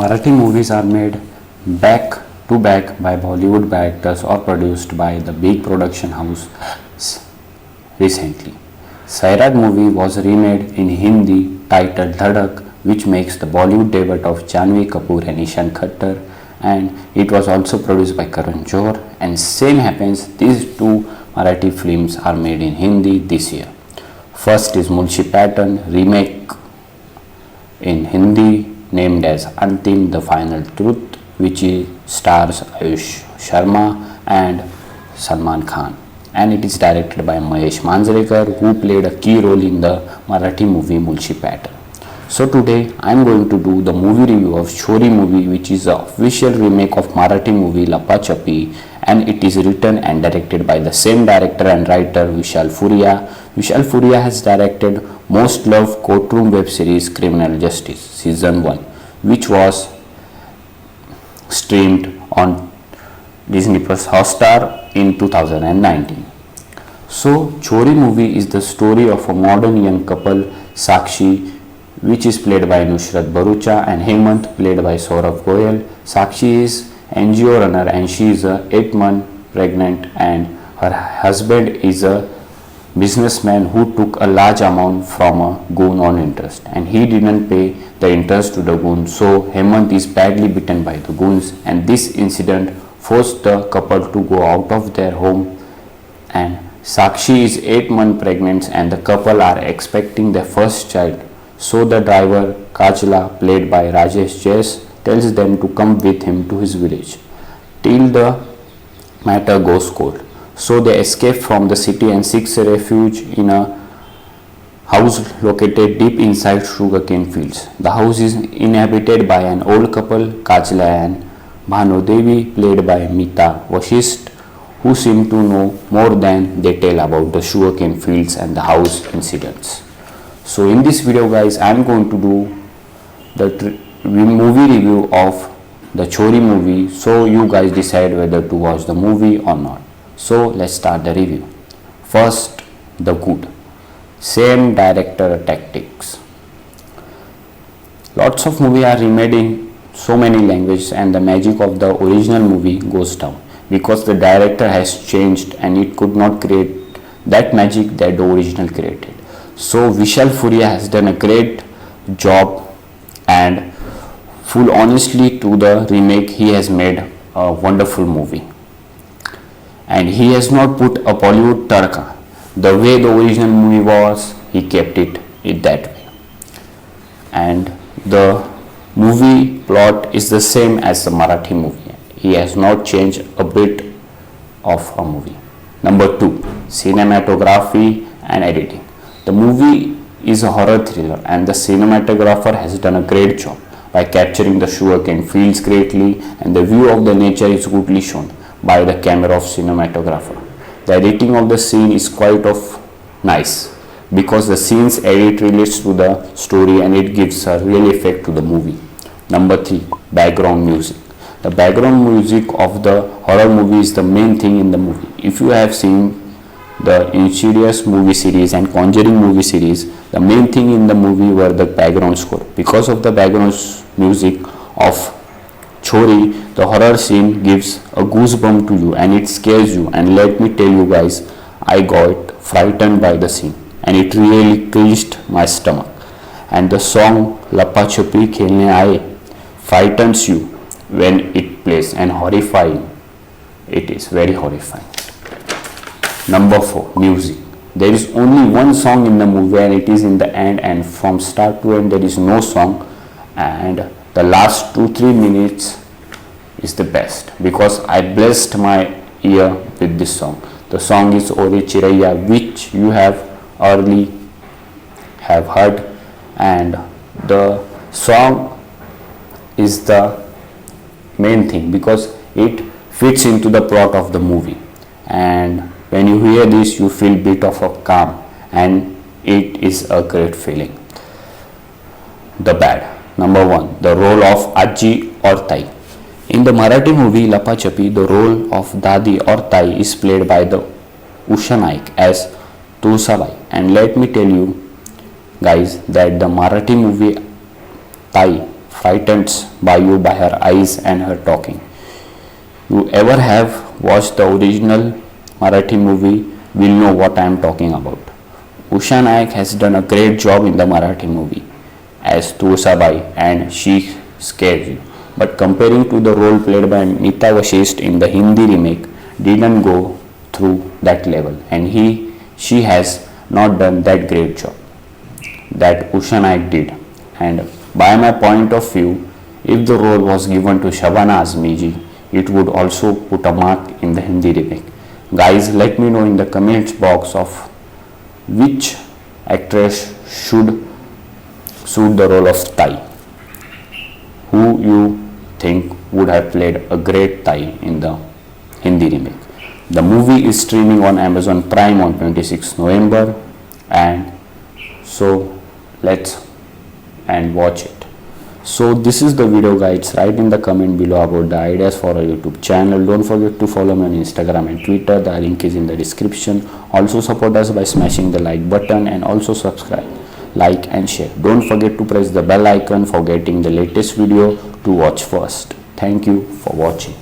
Marathi movies are made back to back by Bollywood actors or produced by the big production house recently. Sairaj movie was remade in Hindi titled Dhadak, which makes the Bollywood debut of Janhvi Kapoor and Ishan Khattar, and it was also produced by Karan Johar. And same happens, these two Marathi films are made in Hindi this year. First is Mulshi Pattern remake in Hindi named as Antim the Final Truth, which stars Ayush Sharma and Salman Khan, and it is directed by Mahesh Manjrekar, who played a key role in the Marathi movie Mulshi Pattern. So today I am going to do the movie review of Chori movie, which is the official remake of Marathi movie Lapachupi, and it is written and directed by the same director and writer Vishal Furia. Vishal Furia has directed most loved courtroom web series Criminal Justice Season 1, which was streamed on Disney Plus Hotstar in 2019. So Chori movie is the story of a modern young couple, Sakshi, which is played by Nusrat Bharucha, and Hemant, played by Saurabh Goyal. Sakshi is NGO runner and she is 8 months pregnant, and her husband is a businessman who took a large amount from a goon on interest, and he didn't pay the interest to the goon. So Hemant is badly beaten by the goons, and this incident forced the couple to go out of their home. And Sakshi is 8 months pregnant and the couple are expecting their first child. So the driver Kajla, played by Rajesh Jais, tells them to come with him to his village till the matter goes cold. So they escape from the city and seek refuge in a house located deep inside sugarcane fields. The house is inhabited by an old couple, Kajla and Bhanudevi, played by Mita Vashisht, who seem to know more than they tell about the sugarcane fields and the house incidents. So in this video guys, I am going to do the movie review of the Chori movie, so you guys decide whether to watch the movie or not. So let's start the review. First, the good. Same director tactics. Lots of movies are remade in so many languages and the magic of the original movie goes down because the director has changed and it could not create that magic that the original created. So Vishal Furia has done a great job, and full honestly to the remake, he has made a wonderful movie. And he has not put a Bollywood tarka. The way the original movie was, he kept it that way. And the movie plot is the same as the Marathi movie. He has not changed a bit of a movie. Number 2, cinematography and editing. The movie is a horror thriller and the cinematographer has done a great job by capturing the sugarcane fields greatly, and the view of the nature is goodly shown by the camera of cinematographer. The editing of the scene is quite of nice because the scenes edit relates to the story and it gives a real effect to the movie. Number 3, background music. The background music of the horror movie is the main thing in the movie. If you have seen the Insidious movie series and Conjuring movie series, the main thing in the movie were the background score. Because of the background music of Chori, the horror scene gives a goosebump to you and it scares you, and let me tell you guys, I got frightened by the scene and it really cringed my stomach. And the song Lapachupi Khelne Aaye frightens you when it plays, and horrifying, it is very horrifying. Number 4, music. There is only one song in the movie and it is in the end, and from start to end there is no song, and the last 2-3 minutes is the best because I blessed my ear with this song. The song is Ore Chiraiya, which you have early have heard, and the song is the main thing because it fits into the plot of the movie, and when you hear this you feel bit of a calm and it is a great feeling. The bad. Number 1, the role of Aji or Tai. In the Marathi movie Lapachupi, the role of Dadi or Tai is played by the Usha Naik as Tulsabai, and let me tell you guys that the Marathi movie Tai frightens by you by her eyes and her talking. You ever have watched the original Marathi movie will know what I am talking about. Usha Naik has done a great job in the Marathi movie as Tulsabai and she scares you. But comparing to the role played by Nita Vashisht in the Hindi remake didn't go through that level, and she has not done that great job that Usha Naik did. And by my point of view, if the role was given to Shabana Azmi ji, it would also put a mark in the Hindi remake. Guys, let me know in the comments box of which actress should suit the role of Tai. Who you think would have played a great Tai in the Hindi remake. The movie is streaming on Amazon Prime on 26 November, and so let's watch it. So this is the video, guys. Write in the comment below about the ideas for a YouTube channel. Don't forget to follow me on Instagram and Twitter. The link is in the description. Also support us by smashing the like button and also subscribe, like and share. Don't forget to press the bell icon for getting the latest video to watch first. Thank you for watching.